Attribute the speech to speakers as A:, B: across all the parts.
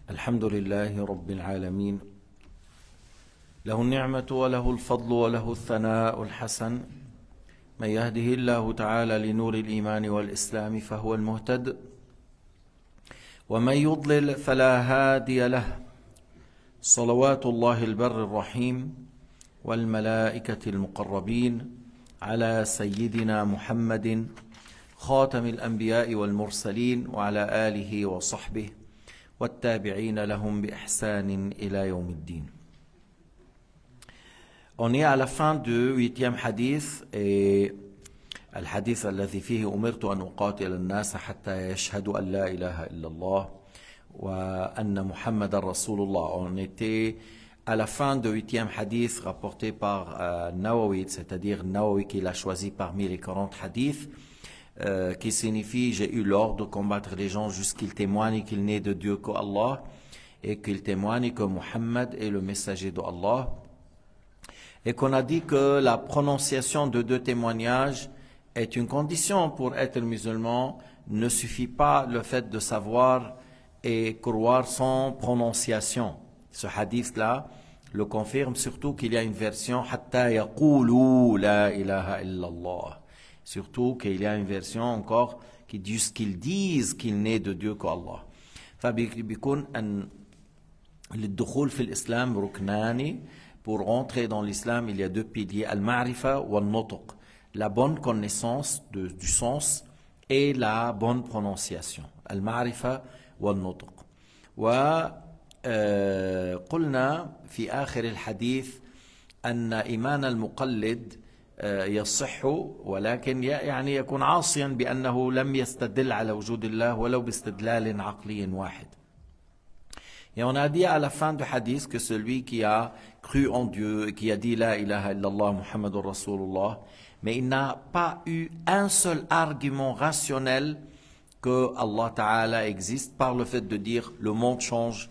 A: الحمد لله رب العالمين، له النعمة وله الفضل وله الثناء الحسن. من يهده الله تعالى لنور الإيمان والإسلام فهو المهتد، ومن يضلل فلا هادي له. صلوات الله البر الرحيم والملائكة المقربين على سيدنا محمد خاتم الأنبياء والمرسلين وعلى آله وصحبه والتابعين لهم بإحسان إلى يوم الدين. On est à la fin du 8e hadith et الحديث الذي فيه أمرت أن أقاتل الناس حتى يشهدوا أن لا إله إلا الله وأن محمد رسول الله. On était à la fin du 8e hadith rapporté par Nawawi, c'est-à-dire Nawawi qui l'a choisi parmi les 40 hadiths, qui signifie j'ai eu l'ordre de combattre les gens jusqu'ils témoignent qu'il n'est de Dieu qu'Allah et qu'ils témoignent que Muhammad est le messager d'Allah, et qu'on a dit que la prononciation de deux témoignages est une condition pour être musulman. Ne suffit pas le fait de savoir et croire sans prononciation. Ce hadith-là le confirme, surtout qu'il y a une version hatta yaqulu la ilaha illallah. Surtout qu'il y a une version encore qui dit qu'ils disent qu'il n'est de Dieu qu'Allah. فبيكون أن للدخول في الإسلام ركنان. Pour entrer dans l'islam, il y a deux piliers, al-ma'rifa wa al-nutq, la bonne connaissance du sens et la bonne prononciation. Al-ma'rifa wa al-nutq. وقلنا في آخر الحديث أن إيمان المقلد يصح، ولكن يعني يكون عاصيا بأنه لم يستدل على وجود الله ولو باستدلال عقلي واحد. Et on a dit à la fin du hadith que celui qui a cru en Dieu, qui a dit la ilaha illallah Muhammadur Rasulullah, mais il n'a pas eu un seul argument rationnel que Allah Ta'ala existe, par le fait de dire le monde change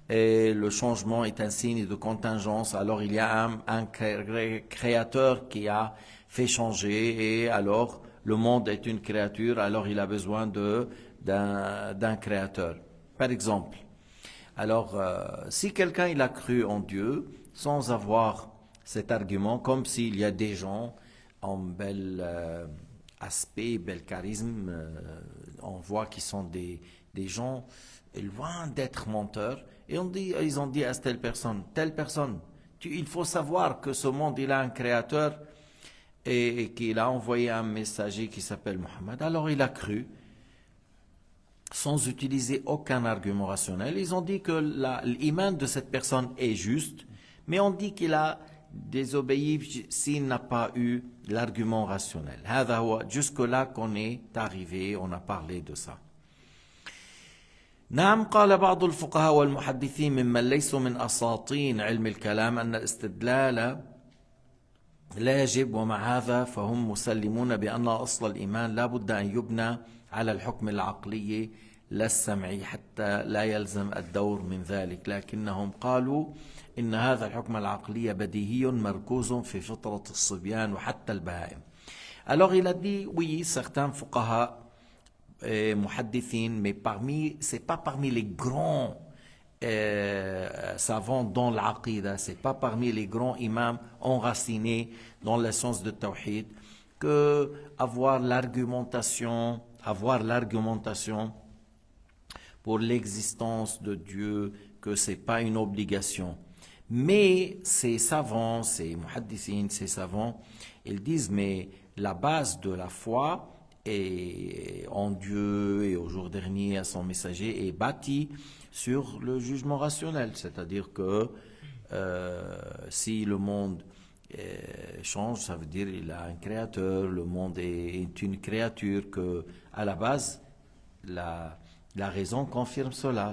A: et le changement est un signe de contingence, alors il y a un créateur qui a fait changer, et alors le monde est une créature, alors il a besoin d'un créateur. Par exemple, alors si quelqu'un il a cru en Dieu sans avoir cet argument, comme s'il y a des gens en bel aspect, bel charisme, on voit qu'ils sont des gens loin d'être menteurs, et ils ont dit à telle personne, il faut savoir que ce monde il a un créateur et qu'il a envoyé un messager qui s'appelle Mohammed. Alors il a cru sans utiliser aucun argument rationnel. Ils ont dit que l'iman de cette personne est juste, mais on dit qu'il a désobéi s'il n'a pas eu l'argument rationnel. Jusque-là qu'on est arrivé, on a parlé de ça. نعم، قال بعض الفقهاء والمحدثين ممن ليسوا من أساطين علم الكلام أن الاستدلال لا يجب، ومع هذا فهم مسلمون بأن أصل الإيمان لا بد أن يبنى على الحكم العقلي لا السمعي حتى لا يلزم الدور من ذلك، لكنهم قالوا إن هذا الحكم العقلي بديهي مركوز في فطرة الصبيان وحتى البهائم. Alors il a dit oui, certains fuqaha muhaddithin, mais c'est pas parmi les grands savants dans l'aqida, c'est pas parmi les grands imams enracinés dans l'essence de tawhid, que avoir l'argumentation pour l'existence de Dieu, que c'est pas une obligation. Mais ces savants, ces muhaddithin, ces savants, ils disent mais la base de la foi et en Dieu et au jour dernier à son messager est bâti sur le jugement rationnel, c'est-à-dire que si le monde change, ça veut dire il a un créateur, le monde est une créature, que à la base la raison confirme cela,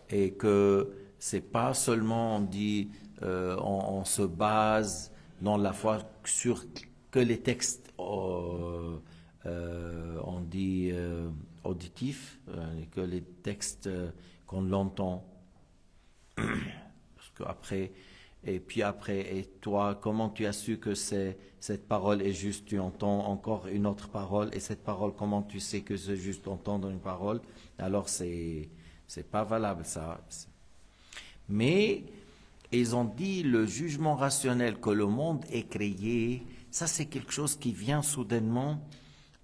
A: et que c'est pas seulement on dit on se base dans la foi sur que les textes on dit auditifs, que les textes qu'on l'entend, parce qu'après Et puis après, et toi, comment tu as su que cette parole est juste? Tu entends encore une autre parole, et cette parole, comment tu sais que c'est juste entendre une parole? Alors c'est pas valable ça. Mais ils ont dit le jugement rationnel que le monde est créé, ça c'est quelque chose qui vient soudainement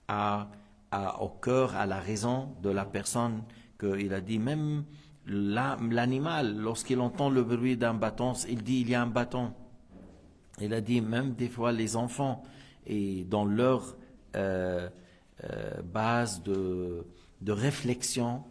A: au cœur, à la raison de la personne, qu'il a dit même l'animal, lorsqu'il entend le bruit d'un bâton, il dit il y a un bâton. Il a dit même des fois les enfants, et dans leur base de réflexion,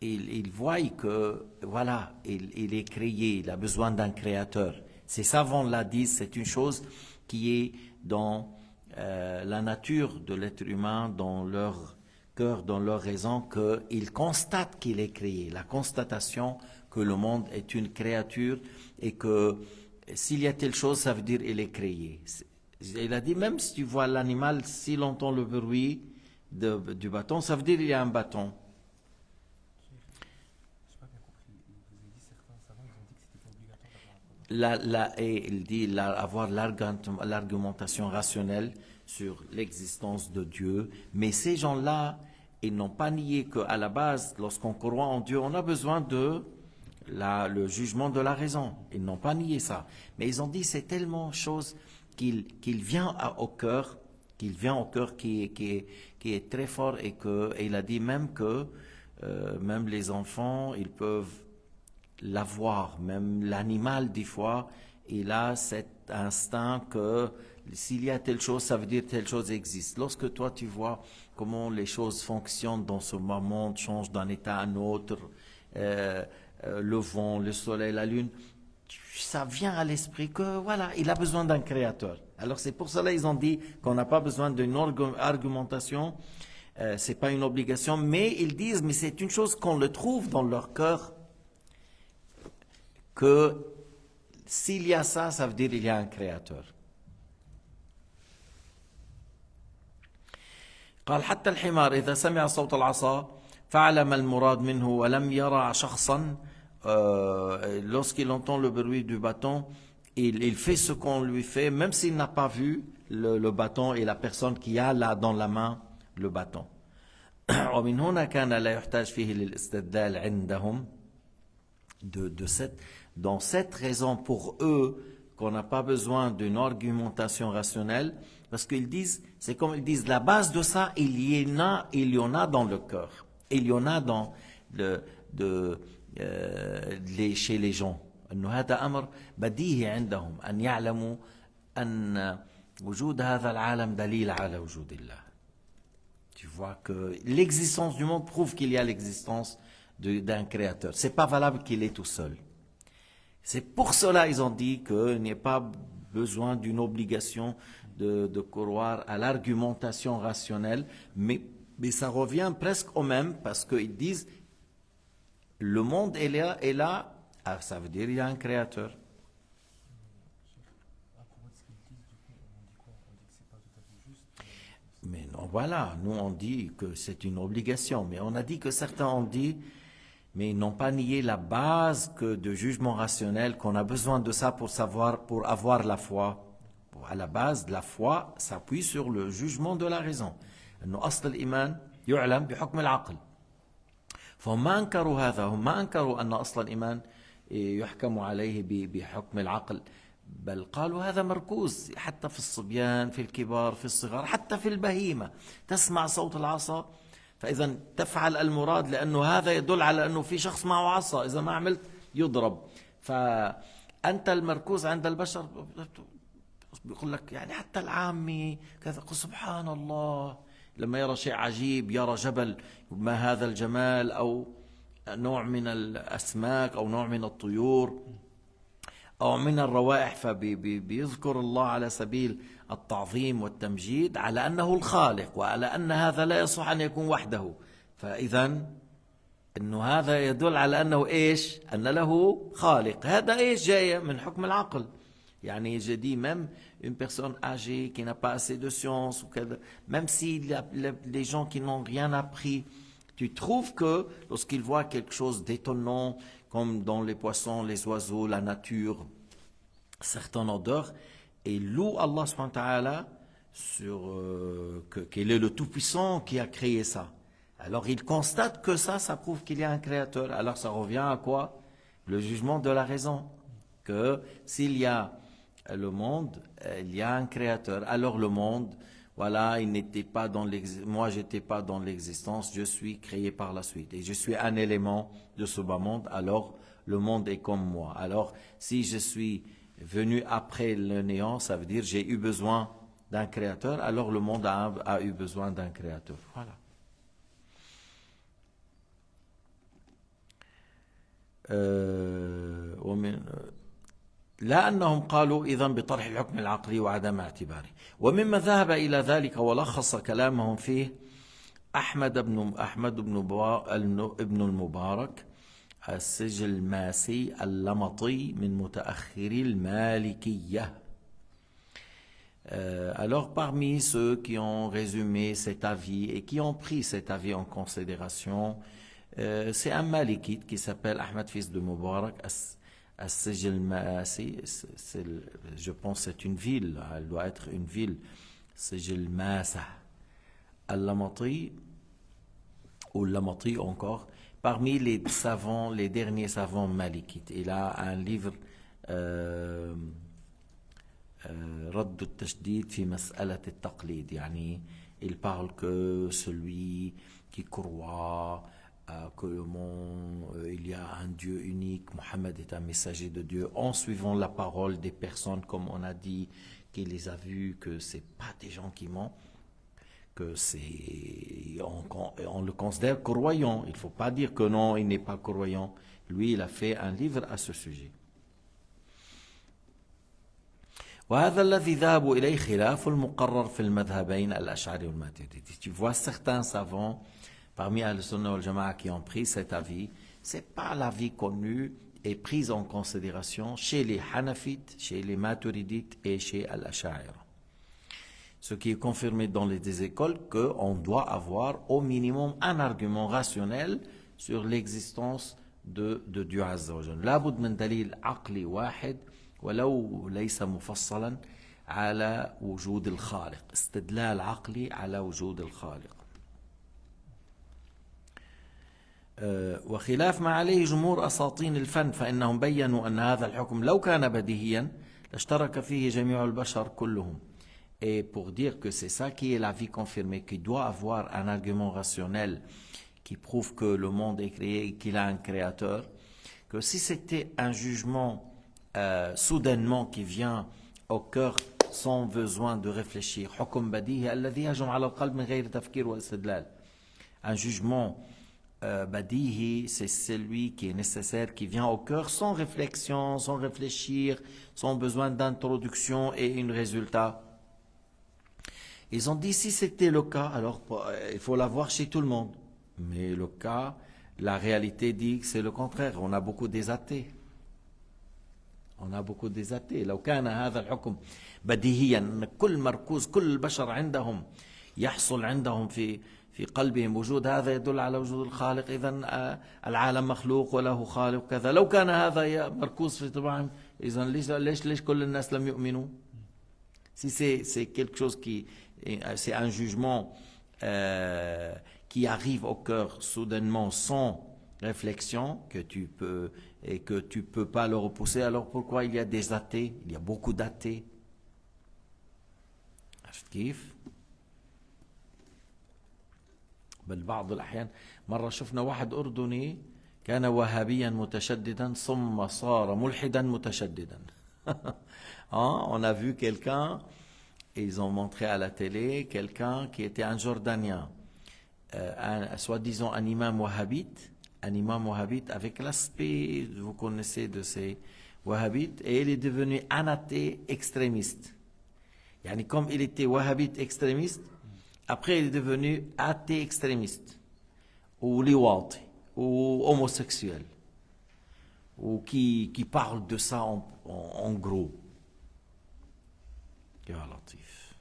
A: ils voient que voilà, il est créé, il a besoin d'un créateur. Ces savants l'a dit, c'est une chose qui est dans la nature de l'être humain, dans leur cœur, dans leur raison, qu'ils constatent qu'il est créé. La constatation que le monde est une créature et que s'il y a telle chose, ça veut dire qu'il est créé. Il a dit, même si tu vois l'animal, s'il entend le bruit du bâton, ça veut dire qu'il y a un bâton. Il dit avoir l'argumentation rationnelle sur l'existence de Dieu, mais ces gens-là, ils n'ont pas nié qu'à la base, lorsqu'on croit en Dieu, on a besoin de le jugement de la raison. Ils n'ont pas nié ça, mais ils ont dit c'est tellement chose qu'il vient au cœur, qui est très fort, et il a dit même que même les enfants, ils peuvent l'avoir, même l'animal des fois, il a cet instinct que s'il y a telle chose, ça veut dire telle chose existe. Lorsque toi tu vois comment les choses fonctionnent dans ce monde, changent d'un état à un autre, le vent, le soleil, la lune, ça vient à l'esprit que voilà, il a besoin d'un créateur. Alors c'est pour cela ils ont dit qu'on n'a pas besoin d'une argumentation, c'est pas une obligation, mais ils disent mais c'est une chose qu'on le trouve dans leur cœur, que s'il y a ça, ça veut dire qu'il y a un créateur. قال حتى الحمار إذا سمع صوت العصا فعلم المراد منه ولم يرى شخصا. Lorsqu'il entend le bruit du bâton, il fait ce qu'on lui fait, même s'il n'a pas vu le bâton et la personne qui a là dans la main le bâton. ومن هنا كان لا يحتاج فيه للاستدلال عندهم. Dans cette raison pour eux qu'on n'a pas besoin d'une argumentation rationnelle, parce qu'ils disent, c'est comme ils disent, la base de ça, il y en a dans le cœur, il y en a chez les gens. إنه هذا أمر بديهي عندهم أن يعلموا أن وجود هذا العالم دليل على وجود الله. Tu vois que l'existence du monde prouve qu'il y a l'existence d'un créateur. C'est pas valable qu'il est tout seul. C'est pour cela ils ont dit qu'il n'y a pas besoin d'une obligation de croire à l'argumentation rationnelle, mais ça revient presque au même, parce qu'ils disent le monde est là, ça veut dire il y a un créateur. Mais non, voilà, nous on dit que c'est une obligation, mais on a dit que certains ont dit, mais ils n'ont pas nié la base de jugement rationnel, qu'on a besoin de ça pour avoir la foi. À la base, la foi s'appuie sur le jugement de la raison. إنه أصل الإيمان يعلم بحكم العقل. فهم ما أنكروا هذا، هم ما أنكروا أن أصل الإيمان يحكم عليه بحكم العقل، بل قالوا هذا مركوز حتى في الصبيان، في الكبار، في الصغار، حتى في البهيمة تسمع صوت العصا فإذا تفعل المراد، لأنه هذا يدل على أنه في شخص معه عصا، إذا ما عملت يضرب. فأنت المركوز عند البشر بيقول لك يعني حتى العامي كذا، سبحان الله، لما يرى شيء عجيب، يرى جبل، ما هذا الجمال، أو نوع من الأسماك أو نوع من الطيور أو من الروائح، فبيذكر الله على سبيل التعظيم والتمجيد على أنه الخالق، وعلى أن هذا لا يصح أن يكون وحده. فإذا إنه هذا يدل على أنه إيش؟ أن له خالق. هذا إيش جاي من حكم العقل. يعني je dis même une personne âgée qui n'a pas assez de science, ou même si les gens qui n'ont rien appris, tu trouves que lorsqu'ils voient quelque chose d'étonnant, comme dans les poissons, les oiseaux, la nature, certaine odeur et loue Allah subhanahu wa ta'ala sur qu'il est le Tout-Puissant qui a créé ça. Alors il constate que ça prouve qu'il y a un créateur. Alors ça revient à quoi? Le jugement de la raison. Que s'il y a le monde, il y a un créateur. Alors le monde, voilà, il n'était pas dans moi j'étais pas dans l'existence, je suis créé par la suite. Et je suis un élément de ce bas monde, alors le monde est comme moi. Alors si je suis venu après le néant, ça veut dire j'ai eu besoin d'un créateur, alors le monde a eu besoin d'un créateur. Voilà. لا أنهم قالوا إذن بطرح الحكم العقلي وعدم اعتباره ومما ذهب إلى ذلك ولخص كلامهم فيه أحمد بن المبارك السجلماسي اللمطي من متأخري المالكية. Alors parmi ceux qui ont résumé cet avis et qui ont pris cet avis en considération, c'est un malikite qui s'appelle Ahmad fils de Mubarak As-Sijilmasi. Je pense que c'est une ville, elle doit être une ville. Sijilmasa Al-Lamati ou Lamati encore, parmi les savants, les derniers savants malikites. Il a un livre رد التشديد في مسألة التقليد. يعني il parle que celui qui croit que le monde, il y a un Dieu unique, Mohammed est un messager de Dieu, en suivant la parole des personnes, comme on a dit, qu'il les a vus, que c'est pas des gens qui mentent, que on le considère croyant. Il ne faut pas dire que non, il n'est pas croyant. Lui, il a fait un livre à ce sujet. وهذا الذي ذهبوا إليه خلاف المقرر في المذهبين الأشعري والماتريدي. Tu vois certains savants parmi Ahl-Sunnah wal Jama'a qui ont pris cet avis, c'est pas l'avis connu et pris en considération chez les Hanafites, chez les Maturidites et chez Al-Ash'ari. Ce qui est confirmé dans les deux écoles qu'on doit avoir au minimum un argument rationnel sur l'existence de Dieu Azza wa Jalla. لا بد من دليل عقلي واحد ولو ليس مفصلا على وجود الخالق. استدلال عقلي على وجود الخالق. وخلاف ما عليه جمهور أساطين الفن فإنهم بيّنوا أن هذا الحكم لو كان بديهيا لاشترك فيه جميع البشر كلهم. Et pour dire que c'est ça qui est l'avis confirmé, qu'il doit avoir un argument rationnel qui prouve que le monde est créé et qu'il a un créateur, que si c'était un jugement soudainement qui vient au cœur sans besoin de réfléchir, حكم بديهي الذي يهجم على القلب من غير تفكير واستدلال. Un jugement badihi, c'est celui qui est nécessaire, qui vient au cœur sans réflexion, sans réfléchir, sans besoin d'introduction et un résultat. Ils ont dit si c'était le cas, alors il faut l'avoir chez tout le monde. Mais le cas, la réalité dit que c'est le contraire. On a beaucoup des athées. On a beaucoup des athées. لو كان هذا الحكم بديهيا كل مركوز كل البشر عندهم يحصل عندهم في قلبهم وجود هذا يدل على وجود الخالق إذن العالم مخلوق وله خالق كذا. لو كان هذا مركوز في طباعهم إذن ليش كل الناس لم يؤمنوا؟ Si c'est quelque chose c'est un jugement qui arrive au cœur soudainement sans réflexion que tu peux pas le repousser, alors pourquoi il y a des athées? Il y a beaucoup d'athées. عرفت كيف؟ بل بعض الأحيان مرة شفنا واحد أردني كان وهابيا متشددا ثم صار ملحدا متشددا. On a vu quelqu'un, et ils ont montré à la télé quelqu'un qui était un Jordanien, soi-disant un imam wahhabite avec l'aspect, vous connaissez, de ces wahhabites, et il est devenu un athée extrémiste. Yani comme il était wahhabite extrémiste, après il est devenu athée extrémiste, ou liwati, ou homosexuel, ou qui parle de ça en gros. يا لطيف.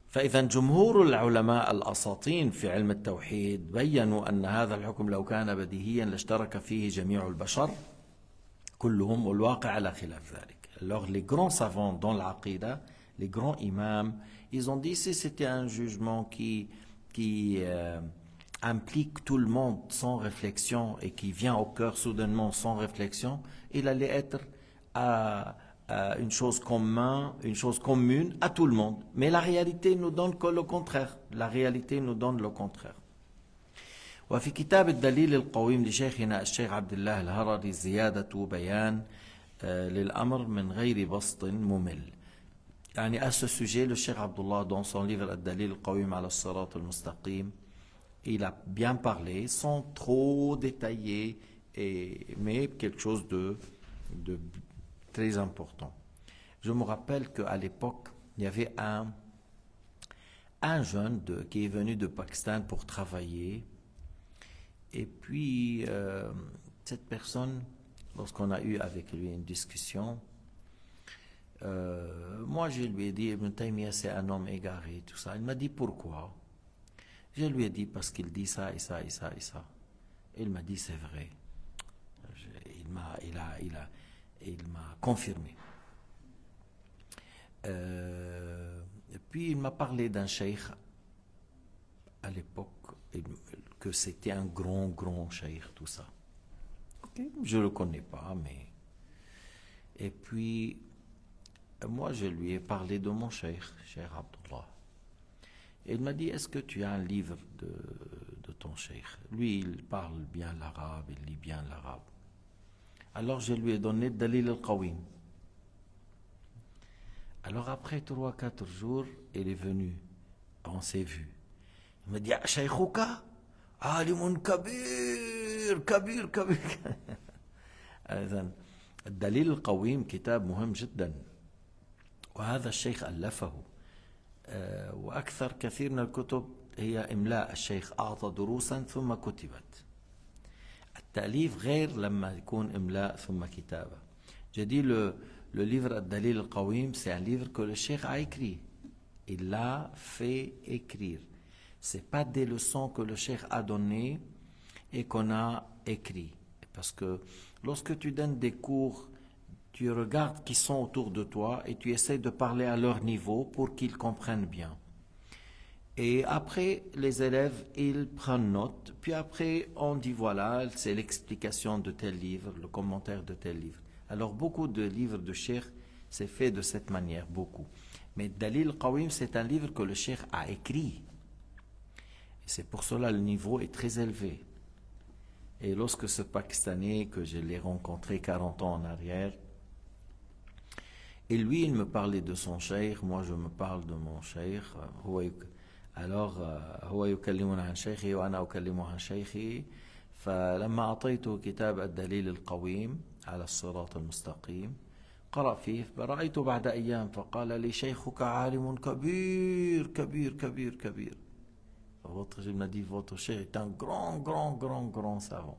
A: فإذا جمهور العلماء الأساطين في علم التوحيد بيّنوا أن هذا الحكم لو كان بديهيا لاشترك فيه جميع البشر كلهم والواقع على خلاف ذلك. Alors les grands savants dans l'aqida, les grands imams, ils ont dit si c'était un jugement qui implique tout le monde sans réflexion et qui vient au cœur soudainement sans réflexion, il allait être une chose commune à tout le monde. Mais la réalité nous donne que le contraire. La réalité nous donne le contraire. وفي كتاب الدليل القويم لشيخنا الشيخ عبد الله الهرري زيادة بيان للأمر من غير بسط ممل. يعني à ce sujet, le Cheikh Abdullah, dans son livre الدليل القويم على الصراط المستقيم, il a bien parlé, sans trop détailler, mais quelque chose de très important. Je me rappelle qu'à l'époque, il y avait un jeune qui est venu de Pakistan pour travailler. Et puis, cette personne, lorsqu'on a eu avec lui une discussion, moi je lui ai dit, Ibn Taymiyyah c'est un homme égaré, tout ça. Il m'a dit pourquoi? Je lui ai dit parce qu'il dit ça et ça et ça et ça. Il m'a dit c'est vrai. Il m'a confirmé. Et puis il m'a parlé d'un cheikh à l'époque, que c'était un grand cheikh, tout ça. Okay. Je ne le connais pas, mais... Et puis, moi, je lui ai parlé de mon cheikh Abdullah. Et il m'a dit, est-ce que tu as un livre de ton cheikh? Lui, il parle bien l'arabe, il lit bien l'arabe. Alors, je lui ai donné Dalil al-Qawim. Alors, après 3-4 jours, il est venu. On s'est vu. Il m'a dit, Shaykhuka, alimun kabir. إذن الدليل القويم كتاب مهم جدا، وهذا الشيخ ألفه، وأكثر كثير من الكتب هي إملاء. الشيخ أعطى دروسا ثم كتبت. التأليف غير لما يكون إملاء ثم كتابة. J'ai dit le livre الدليل القويم, c'est un livre que le cheikh a écrit. Il l'a fait écrire. Ce n'est pas des leçons que le cheikh a données et qu'on a écrit. Parce que lorsque tu donnes des cours, tu regardes qui sont autour de toi et tu essaies de parler à leur niveau pour qu'ils comprennent bien. Et après, les élèves, ils prennent note. Puis après, on dit voilà, c'est l'explication de tel livre, le commentaire de tel livre. Alors beaucoup de livres de cheikh, c'est fait de cette manière, beaucoup. Mais Dalil Qawim, c'est un livre que le cheikh a écrit. Et c'est pour cela le niveau est très élevé. Et lorsque ce Pakistanais, que je l'ai rencontré 40 ans en arrière, et lui, il me parlait de son cheikh, moi je me parle de mon cheikh. Alors, هو يكلمنا عن شيخي وأنا أكلمه عن شيخي. فلما أعطيته كتاب الدليل القويم على الصراط المستقيم قرأ فيه، فرأيته بعد أيام فقال لي شيخك عالم كبير. Je me dis, votre cheikh est un grand savant.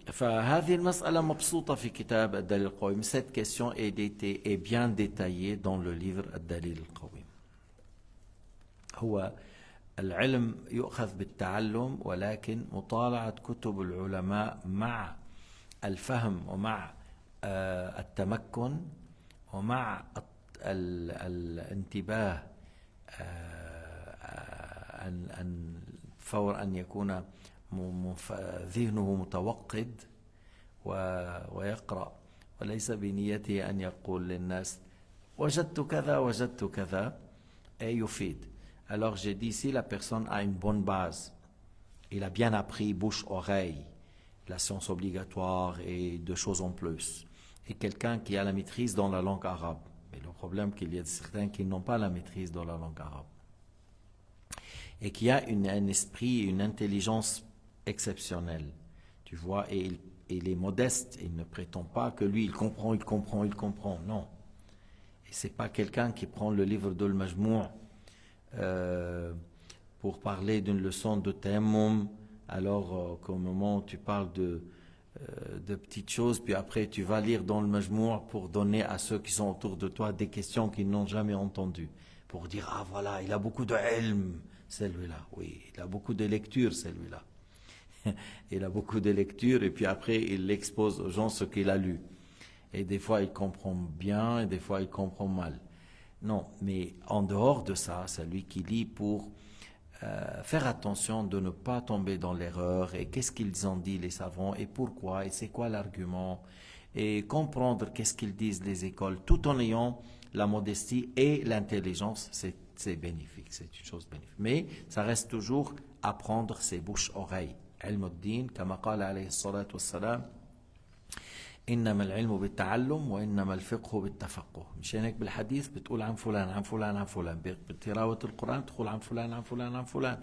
A: فهذه المسألة مبسوطة في كتاب الدليل القويم. Cette question est bien détaillée dans le livre الدليل القويم. هو العلم يؤخذ بالتعلم، ولكن مطالعة كتب العلماء مع الفهم ومع التمكن ومع الانتباه، فور أن يكون ذهنه متوقد ويقرأ، وليس بنيته أن يقول للناس وجدت كذا يفيد. Alors j'ai dit, si la personne a une bonne base, il a bien appris bouche-oreille, la science obligatoire et deux choses en plus, et quelqu'un qui a la maîtrise dans la langue arabe. Mais le problème, qu'il y a certains qui n'ont pas la maîtrise dans la langue arabe, et qui a un esprit, une intelligence exceptionnelle, tu vois, et il est modeste, il ne prétend pas que lui, il comprend, non. Et c'est pas quelqu'un qui prend le livre de Al-Majmou' pour parler d'une leçon de tayammum, alors qu'au moment où tu parles de petites choses, puis après tu vas lire dans le Majmou' pour donner à ceux qui sont autour de toi des questions qu'ils n'ont jamais entendues, pour dire, ah voilà, il a beaucoup de ilm, celui-là, oui, il a beaucoup de lecture, celui-là. Il a beaucoup de lectures et puis après il expose aux gens ce qu'il a lu. Et des fois il comprend bien et des fois il comprend mal. Non, mais en dehors de ça, c'est lui qui lit pour faire attention de ne pas tomber dans l'erreur et qu'est-ce qu'ils ont dit les savants et pourquoi et c'est quoi l'argument et comprendre qu'est-ce qu'ils disent les écoles tout en ayant la modestie et l'intelligence, c'est bénéfique, c'est une chose bénéfique. Mais ça reste toujours apprendre ses bouches-oreilles. علم الدين كما قال عليه الصلاة والسلام إنما العلم بالتعلم وإنما الفقه بالتفقه. مشان هيك بالحديث بتقول عن فلان عن فلان عن فلان، بتلاوة القرآن تقول عن فلان عن فلان عن فلان.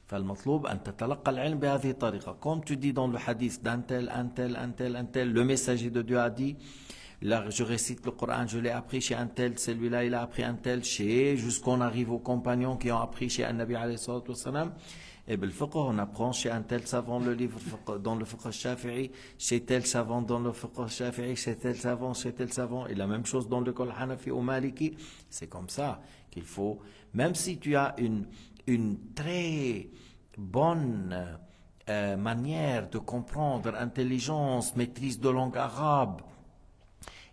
A: فالمطلوب أن تتلقى العلم بهذه الطريقة. Comme tu dis dans le hadith d'un tel, un tel, un tel, un tel, le messager de Dieu a dit, là je récite le Coran, je l'ai appris chez un tel, celui-là il a appris un tel, chez, jusqu'on arrive aux compagnons qui ont appris chez un Nabi alayhi salatu wassalam. Et بالفقه, on apprend chez un tel savant le livre dans le fiqh al-Shafi'i, chez tel savant dans le fiqh al-Shafi'i, chez tel savant, et la même chose dans l'école Hanafi ou Maliki. C'est comme ça qu'il faut, même si tu as une très bonne manière de comprendre, intelligence, maîtrise de langue arabe,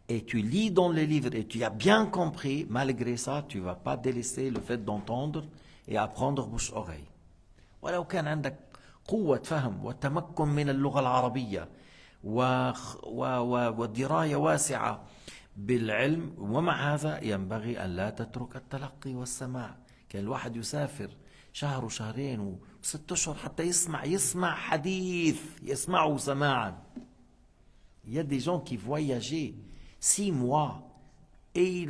A: et tu lis dans les livres et tu as bien compris, malgré ça, tu ne vas pas délaisser le fait d'entendre et apprendre bouche-oreille. ولو كان عندك قوة فهم وتمكن من اللغة العربية ودراية واسعة بالعلم، ومع هذا ينبغي أن لا تترك التلقي والسماع. كان الواحد يسافر شهر وشهرين و6 أشهر حتى يسمع حديث، يسمعه سماعا. Il y a des gens qui voyageaient 6 mois et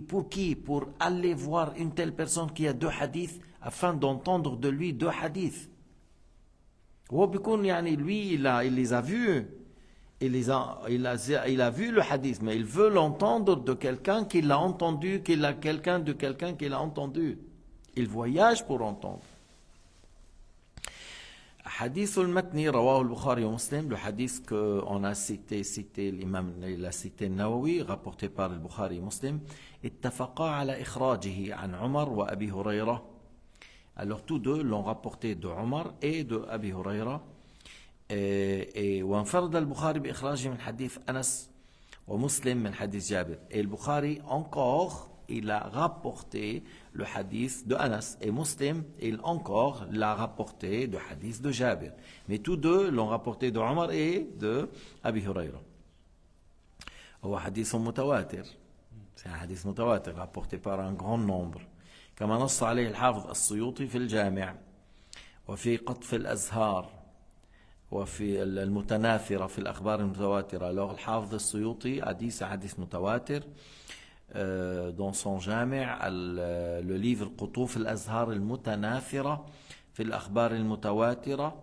A: pour qui? Pour aller voir une telle personne qui a 2 hadiths afin d'entendre de lui 2 hadiths. هو بيكون يعني lui il les a vus, il a vu le hadith, mais il veut l'entendre de quelqu'un qui l'a entendu, quelqu'un qui l'a entendu. Il voyage pour entendre. حديث المتني رواه البخاري ومسلم. Le hadith qu'on a cité l'imam, il a cité النووي, rapporté par le Bukhari et Muslim. اتفقا على إخراجه عن عمر وأبي هريرة. Alors tous deux l'ont rapporté de Omar et de Abi Huraira. Et وانفرد البخاري بإخراجه من حديث أنس ومسلم من حديث جابر. Et le Bukhari encore il a rapporté le hadith de Anas et Muslim, il encore l'a rapporté de hadith de Jabir. Mais tous deux l'ont rapporté de Omar et de Abi Huraira. هو حديث متواتر. C'est un hadith متواتر rapporté par un grand nombre. كما نص عليه الحافظ السيوطي في الجامع وفي قطف الأزهار وفي المتناثرة في الأخبار المتواترة. Alors الحافظ السيوطي a dit c'est un hadith متواتر dans son جامع, le livre قطوف الأزهار المتناثرة في الأخبار المتواترة.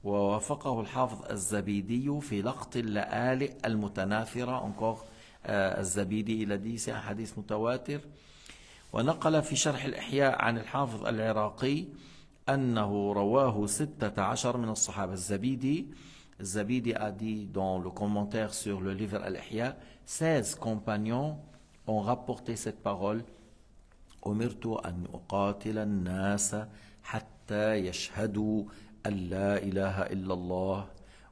A: ووافقه الحافظ الزبيدي في لقط اللآلئ المتناثرة. encore الزبيدي il a dit c'est un hadith متواتر. ونقل في شرح الإحياء عن الحافظ العراقي أنه رواه 16 من الصحابة. الزبيدي a dit dans le commentaire sur le livre Al-Ihya, 16 compagnons ont rapporté cette parole. أمرت أن أقاتل الناس حتى يشهدوا أن لا إله إلا الله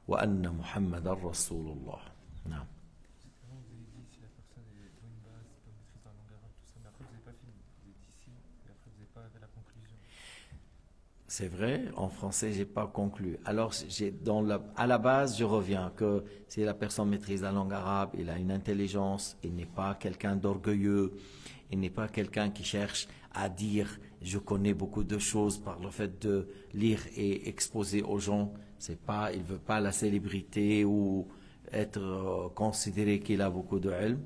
A: وأن محمد رسول الله. نعم. C'est vrai, en français, j'ai pas conclu. Alors, à la base, je reviens que si la personne maîtrise la langue arabe, il a une intelligence, il n'est pas quelqu'un d'orgueilleux, il n'est pas quelqu'un qui cherche à dire « je connais beaucoup de choses » par le fait de lire et exposer aux gens. Il veut pas la célébrité ou être considéré qu'il a beaucoup de ilm,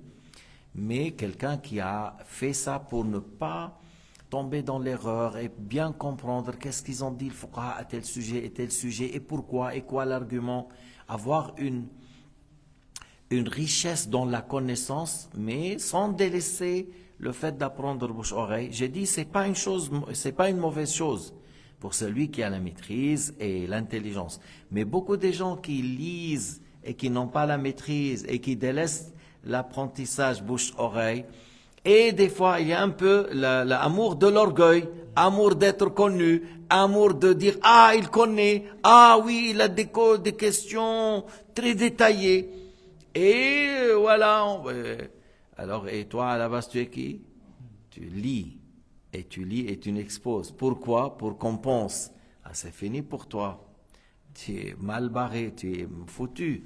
A: mais quelqu'un qui a fait ça pour ne pas tomber dans l'erreur et bien comprendre qu'est-ce qu'ils ont dit le fuqaha à tel sujet et tel sujet et pourquoi et quoi l'argument, avoir une richesse dans la connaissance, mais sans délaisser le fait d'apprendre bouche-oreille. J'ai dit c'est pas une mauvaise chose pour celui qui a la maîtrise et l'intelligence. Mais beaucoup de gens qui lisent et qui n'ont pas la maîtrise et qui délaissent l'apprentissage bouche-oreille, Et des fois, il y a un peu l'amour de l'orgueil, amour d'être connu, amour de dire, ah, il connaît, ah oui, il a des questions très détaillées. Et voilà. Alors, et toi, à la base, tu es qui? Tu lis. Et tu lis et tu n'exposes. Pourquoi? Pour qu'on pense. Ah, c'est fini pour toi. Tu es mal barré, tu es foutu.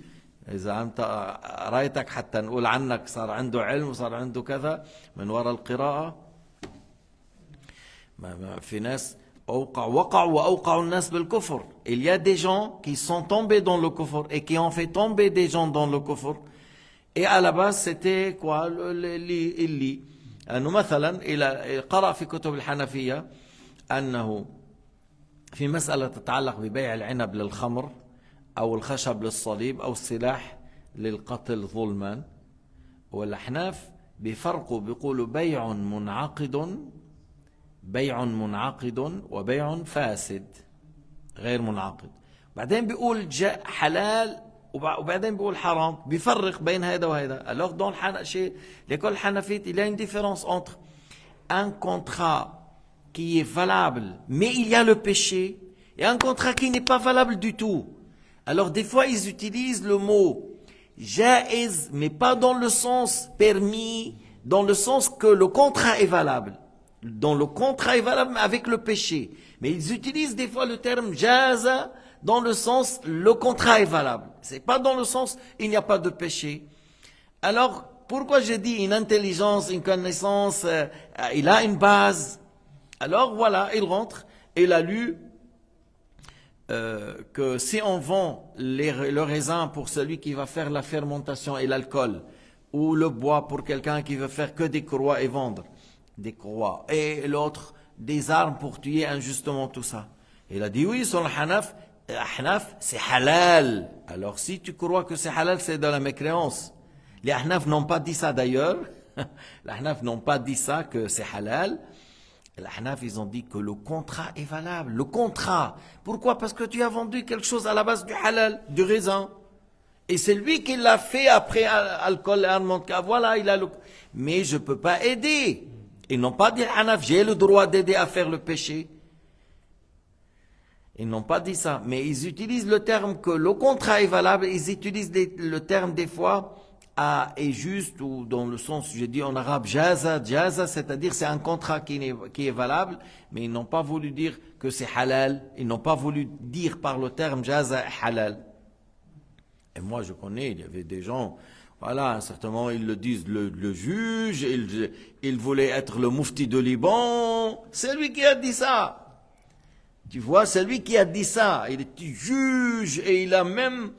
A: إذا أنت رأيتك حتى نقول عنك صار عنده علم وصار عنده كذا من وراء القراءة. في ناس وأوقعوا الناس بالكفر. Il y a des gens qui sont tombés dans le kufr et qui ont fait tomber des gens dans le kufr. Et à la base c'était quoi? اللي أنه مثلا إلى قرأ في كتب الحنفية أنه في مسألة تتعلق ببيع العنب للخمر أو الخشب للصليب أو السلاح للقتل ظلما، والأحناف بيفرقوا بيقولوا بيع منعقد وبيع فاسد غير منعقد. بعدين بيقول جاء حلال وبعدين بيقول حرام، بيفرق بين هذا وهذا. Alors dans l'école hanafite, il y a une différence entre un contrat qui est valable mais il y a le péché et un contrat qui n'est pas valable du tout. Alors des fois ils utilisent le mot jaïz mais pas dans le sens permis, dans le sens que le contrat est valable. Dans le contrat est valable avec le péché. Mais ils utilisent des fois le terme jaza dans le sens le contrat est valable. C'est pas dans le sens il n'y a pas de péché. Alors pourquoi je dis une intelligence, une connaissance, il a une base. Alors voilà, il rentre, il a lu que si on vend le raisin pour celui qui va faire la fermentation et l'alcool, ou le bois pour quelqu'un qui veut faire que des courroies et vendre des courroies, et l'autre des armes pour tuer injustement tout ça. Il a dit oui, sur le Ahnaf, c'est halal. Alors si tu crois que c'est halal, c'est de la mécréance. Les Ahnaf n'ont pas dit ça d'ailleurs. Les Ahnaf n'ont pas dit ça que c'est halal. Les Ahnaf, ils ont dit que le contrat est valable. Le contrat. Pourquoi? Parce que tu as vendu quelque chose à la base du halal, du raisin. Et c'est lui qui l'a fait après alcool et armes. Voilà, il a le... Mais je ne peux pas aider. Ils n'ont pas dit Ahnaf, j'ai le droit d'aider à faire le péché. Ils n'ont pas dit ça. Mais ils utilisent le terme que le contrat est valable. Ils utilisent le terme des fois est juste, ou dans le sens, je dis en arabe, jaza, c'est-à-dire c'est un contrat qui est valable, mais ils n'ont pas voulu dire que c'est halal, ils n'ont pas voulu dire par le terme jaza halal. Et moi je connais, il y avait des gens, voilà, certainement ils le disent, le juge, il voulait être le mufti de Liban, c'est lui qui a dit ça. Tu vois, c'est lui qui a dit ça, il était juge et il a même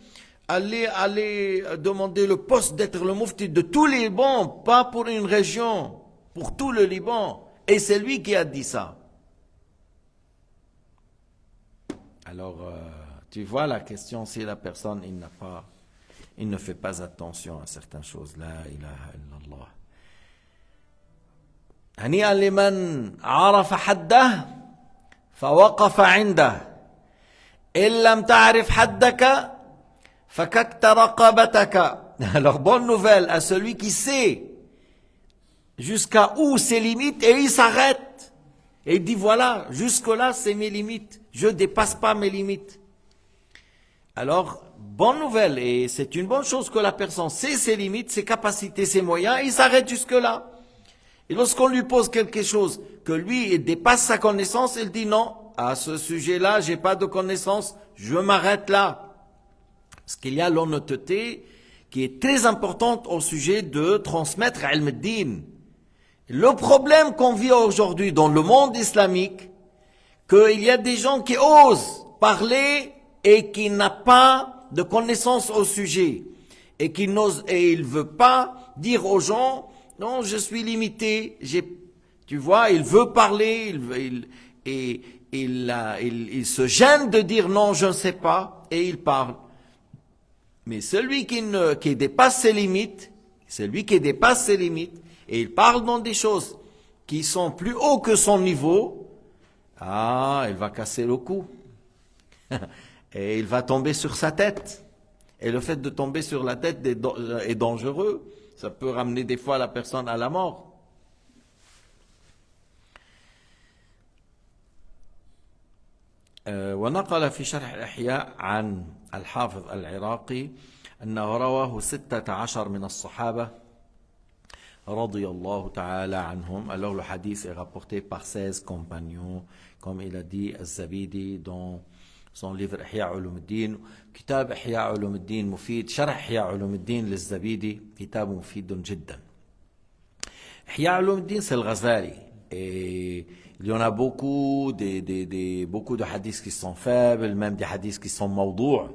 A: aller demander le poste d'être le mufti de tout le Liban, pas pour une région, pour tout le Liban. Et c'est lui qui a dit ça. Alors, tu vois la question, si la personne, il ne fait pas attention à certaines choses. La ilaha illallah. هنيئا لمن عرف حده فوقف عنده إن لم تعرف حدك fakakta raqabataka. Alors bonne nouvelle à celui qui sait jusqu'à où ses limites et il s'arrête. Et il dit voilà, jusque là c'est mes limites. Je ne dépasse pas mes limites. Alors, bonne nouvelle, et c'est une bonne chose que la personne sait ses limites, ses capacités, ses moyens, et il s'arrête jusque là. Et lorsqu'on lui pose quelque chose que lui il dépasse sa connaissance, il dit non, à ce sujet-là, j'ai pas de connaissance, je m'arrête là. Parce qu'il y a l'honnêteté qui est très importante au sujet de transmettre ilm ad-din. Le problème qu'on vit aujourd'hui dans le monde islamique, qu'il y a des gens qui osent parler et qui n'ont pas de connaissances au sujet. Et qui n'osent, et il ne veut pas dire aux gens, non, je suis limité, tu vois, il veut parler, il se gêne de dire non, je ne sais pas, et il parle. Mais celui qui dépasse ses limites, et il parle dans des choses qui sont plus haut que son niveau, il va casser le cou. Et il va tomber sur sa tête. Et le fait de tomber sur la tête est dangereux. Ça peut ramener des fois la personne à la mort. ونقل في شرح الإحياء عن الحافظ العراقي أنه رواه 16 من الصحابة رضي الله تعالى عنهم. Alors le hadith est rapporté par 16 compagnons, comme il a dit الزبيدي dans son livre إحياء علوم الدين. كتاب إحياء علوم الدين مفيد. شرح إحياء علوم الدين للزبيدي كتاب مفيد جدا. إحياء علوم الدين c'est le Ghazali. Et il y en a beaucoup, beaucoup de hadiths qui sont faibles, même des hadiths qui sont mawdou'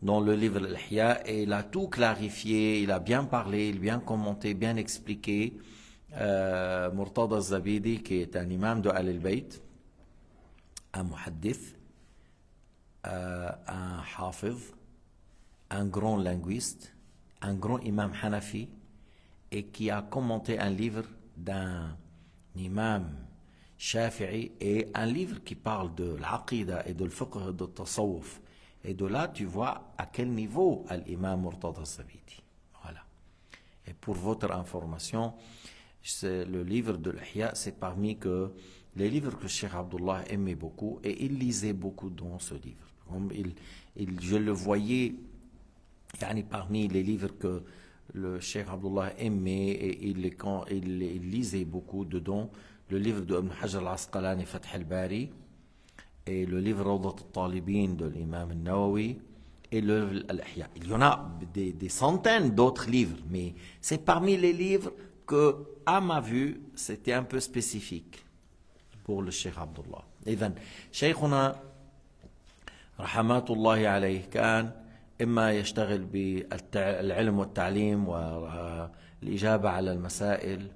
A: dans le livre Al-Ihya, et il a tout clarifié, il a bien parlé, il a bien commenté, bien expliqué. Murtada al-Zabidi, qui est un imam de Al-Bayt, un muhaddith, un hafiz, un grand linguiste, un grand imam hanafi, et qui a commenté un livre d'un imam shafi'i, et un livre qui parle de l'aqida et de l'fiqh et de tasawwuf. Et de là, tu vois à quel niveau l'imam Murtada al-Zabidi. Voilà. Et pour votre information, le livre de l'Ihya, c'est parmi les livres que Cheikh Abdullah aimait beaucoup, et il lisait beaucoup dans ce livre. Je le voyais parmi les livres que le Cheikh Abdullah aimait, et il lisait beaucoup dedans, le livre de Ibn Hajar al-Asqalani, Fath al-Bari, et le livre Rawdat al-Talibin de l'imam al-Nawawi, et le livre Al-Ihya. Il y en a des centaines d'autres livres, mais c'est parmi les livres que, à ma vue, c'était un peu spécifique pour le Cheikh Abdullah. إذن شيخنا رحمات الله عليه كان إما يشتغل بالعلم والتعليم والإجابة على المسائل،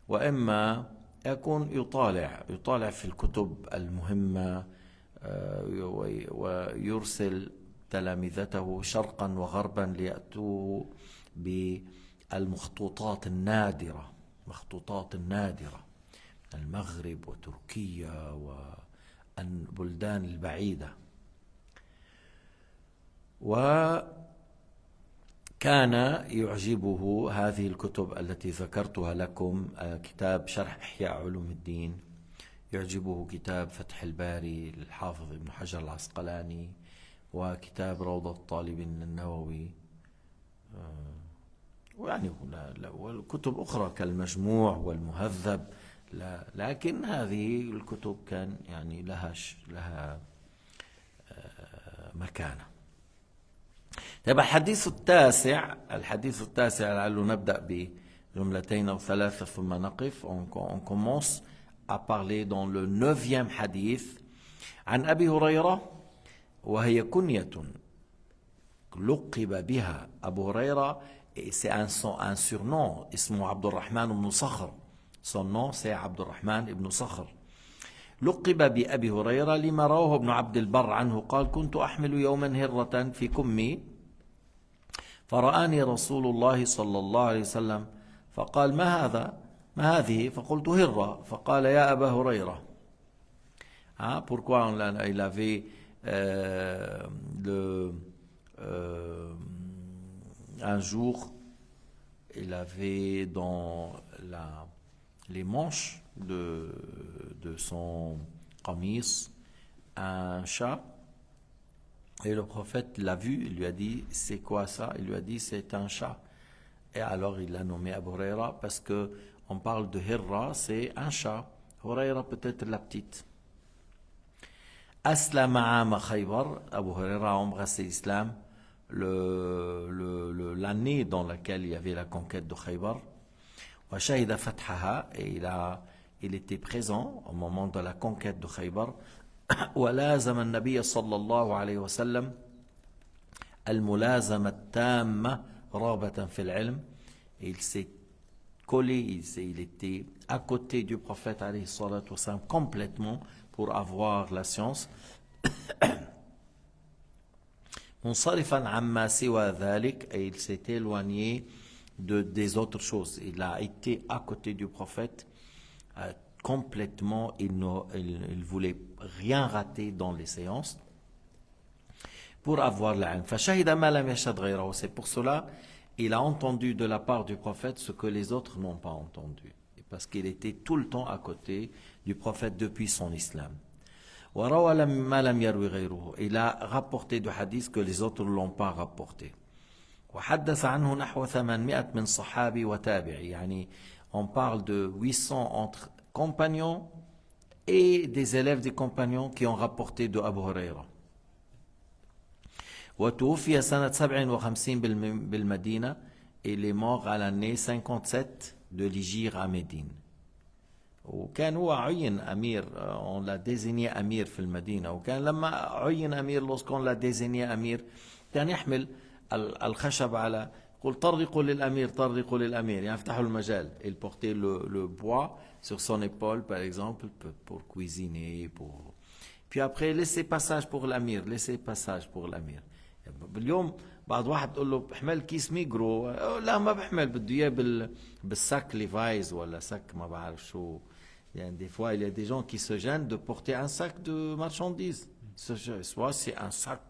A: وإما يكون يطالع في الكتب المهمة، ويرسل تلامذته شرقا وغربا ليأتوا بالمخطوطات النادرة، مخطوطات النادرة من المغرب وتركيا والبلدان البعيدة. وكان يعجبه هذه الكتب التي ذكرتها لكم، كتاب شرح إحياء علوم الدين، يعجبه كتاب فتح الباري للحافظ ابن حجر العسقلاني، وكتاب روضة الطالبين النووي، والكتب أخرى كالمجموع والمهذب. لكن هذه الكتب كان لها مكانة. طيب الحديث التاسع لعله نبدأ بجملتين أو ثلاثة ثم نقف. On commence à parler dans le 9e حديث عن أبي هريرة، وهي كنية لقب بها أبو هريرة. C'est un surnom. اسمه عبد الرحمن بن صخر. Son nom c'est عبد الرحمن بن صخر. لقب بأبي هريرة لما رواه ابن عبد البر عنه قال: كنت أحمل يوما هرة في كمي، فرآني رسول الله صلى الله عليه وسلم فقال: ما هذه؟ فقلت: هرة. فقال: يا أبا هريرة. Pourquoi il avait un jour, il avait dans les manches de son qamis un chat, et le prophète l'a vu, il lui a dit: c'est quoi ça? Il lui a dit: c'est un chat. Et alors il l'a nommé Abu Huraira, parce que on parle de Hirra, c'est un chat. Huraira peut-être la petite. Aslama ama Khaybar. Abu Huraira a embrassé l'islam l'année dans laquelle il y avait la conquête de Khaybar. Wa shahida fathaha, et il était présent au moment de la conquête de Khaybar. ولازم النبي صلى الله عليه وسلم الملازمة التامة رغبة في العلم. Il s'est collé, il était à côté du prophète عليه الصلاة والسلام complètement pour avoir la science. منصرفا عما سوى ذلك, et il s'est éloigné des autres choses. Il a été à côté du prophète complètement. Il voulait rien rater dans les séances pour avoir l'ilm. فشهد ما لم يشهد غيره. C'est pour cela il a entendu de la part du prophète ce que les autres n'ont pas entendu, parce qu'il était tout le temps à côté du prophète depuis son islam. وروى ما لم يروي غيره. Il a rapporté du hadith que les autres ne l'ont pas rapporté. وحدث عنه نحو 800 من صحابي وتابعي. يعني on parle de 800 entre compagnons et des élèves des compagnons qui ont rapporté de Abu Huraira. وتوفي سنة 57 بالمدينة. Il est mort à l'année 57 de l'Hégire à Médine. وكان هو عين أمير, on l'a désigné أمير في المدينة. وكان لما عين أمير, lorsqu'on l'a désigné أمير, كان يحمل الخشب على, يقول طرقوا للأمير طرقوا للأمير, يعني افتحوا المجال. Il portait le bois sur son épaule par exemple pour cuisiner, pour... Puis après laissez passage pour l'Amir, laissez passage pour l'Amir. اليوم بعض واحد تقول له بحمل كيس ميجرو, لا ما بحمل, بده اياه بالساك ليفايز ولا ساك ما بعرف شو. يعني des fois il y a des gens qui se gênent de porter un sac de marchandises. Soit c'est un sac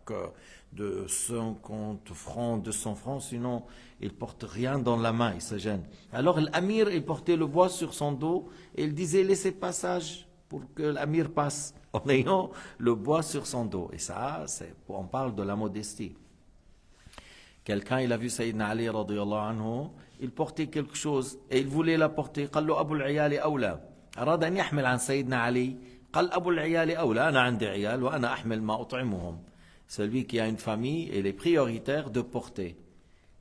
A: de 50 francs, 200 francs, sinon il porte rien dans la main, il se gêne. Alors l'Amir, il portait le bois sur son dos et il disait laissez passage pour que l'Amir passe en ayant le bois sur son dos. Et ça, on parle de la modestie. Quelqu'un, il a vu Sayyidina Ali radiyallahu anhu, il portait quelque chose et il voulait la porter. قال له أبو العيال أولى. أراد أن يحمل عن سيدنا علي. قال أبو العيال أولى, أنا عندي عيال وأنا أحمل ما أطعمهم. Celui qui a une famille, il est prioritaire de porter.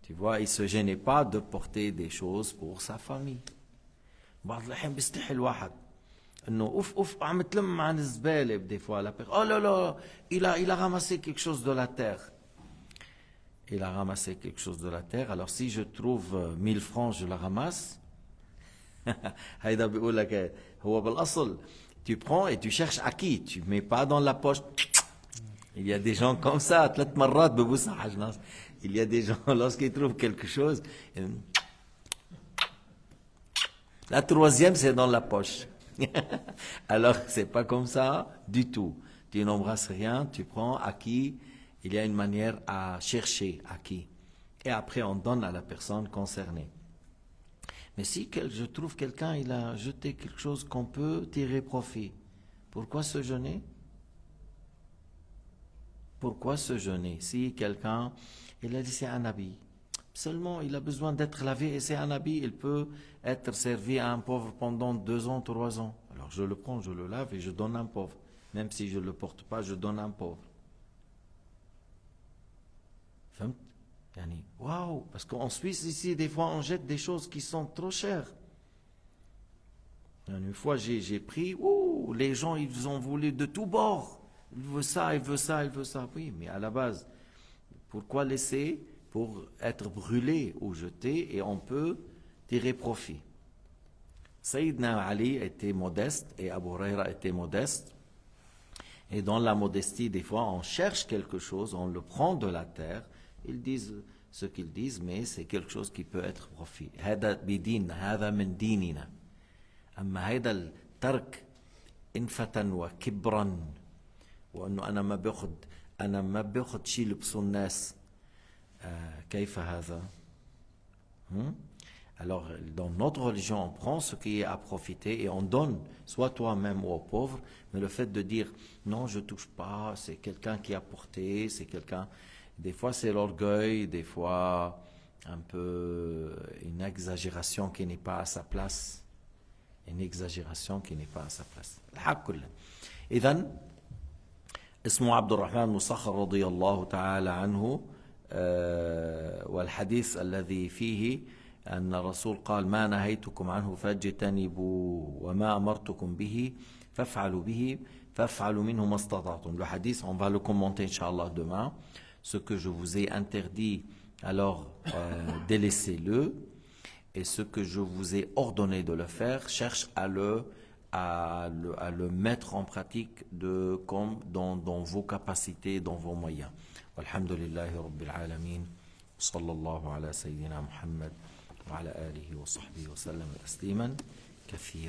A: Tu vois, il ne se gênait pas de porter des choses pour sa famille. بعض الأحيان بيستحي الواحد انه اوف عم تلم عن الزباله des fois la personne, oh là là, il a ramassé quelque chose de la terre. Il a ramassé quelque chose de la terre. Alors si je trouve 1000 francs, je la ramasse. هيدا بيقول لك هو بالاصل tu prends et tu cherches à qui, tu mets pas dans la poche. Il y a des gens comme ça, 3 مرات ببوسها حجناس. Il y a des gens lorsqu'ils trouvent quelque chose, la troisième c'est dans la poche. Alors c'est pas comme ça du tout. Tu n'embrasses rien, tu prends à qui. Il y a une manière à chercher à qui. Et après on donne à la personne concernée. Mais si je trouve quelqu'un, il a jeté quelque chose qu'on peut tirer profit, pourquoi se gêner? Pourquoi se gêner? Si quelqu'un, il a dit c'est un habit, seulement il a besoin d'être lavé et c'est un habit, il peut être servi à un pauvre pendant 2 ans, 3 ans. Alors je le prends, je le lave et je donne à un pauvre. Même si je ne le porte pas, je donne à un pauvre. فهمت؟ يعني waouh, parce qu'en Suisse ici des fois on jette des choses qui sont trop chères. Une fois j'ai pris, les gens ils ont voulu de tous bords, il veut ça, il veut ça, il veut ça. Oui, mais à la base, pourquoi laisser? Pour être brûlé ou jeté, et on peut tirer profit. Sayyidina Ali était modeste et Abu Huraira était modeste. Et dans la modestie, des fois, on cherche quelque chose, on le prend de la terre. Ils disent ce qu'ils disent, mais c'est quelque chose qui peut être profit. هذا بدين, هذا من ديننا. أما هذا الترك إنفة وكبرا, وأنه أنا ما باخد شيء لبسوا الناس. كيف هذا? Alors, dans notre religion, on prend ce qui est à profiter et on donne, soit toi-même ou aux pauvres, mais le fait de dire non, je ne touche pas, c'est quelqu'un qui a porté, c'est quelqu'un. Des fois, c'est l'orgueil, des fois, un peu une exagération qui n'est pas à sa place. Une exagération qui n'est pas à sa place. الحق كله. إذن اسمه عبد الرحمن مصخر رضي الله تعالى عنه. والحديث الذي فيه أن الرسول قال ما نهيتكم عنه فاجتنبوا وما أمرتكم به فافعلوا منه ما استطعتم. Le hadith, on va le commenter Inch'Allah demain. Ce que je vous ai interdit, alors délaissez-le. Et ce que je vous ai ordonné de le faire, cherche à le mettre en pratique dans vos capacités, dans vos moyens. Walhamdulillahi Rabbil Alamin. Sallallahu ala Sayyidina Muhammad wa ala alihi wa sahbihi wa sallam tasliman kathira.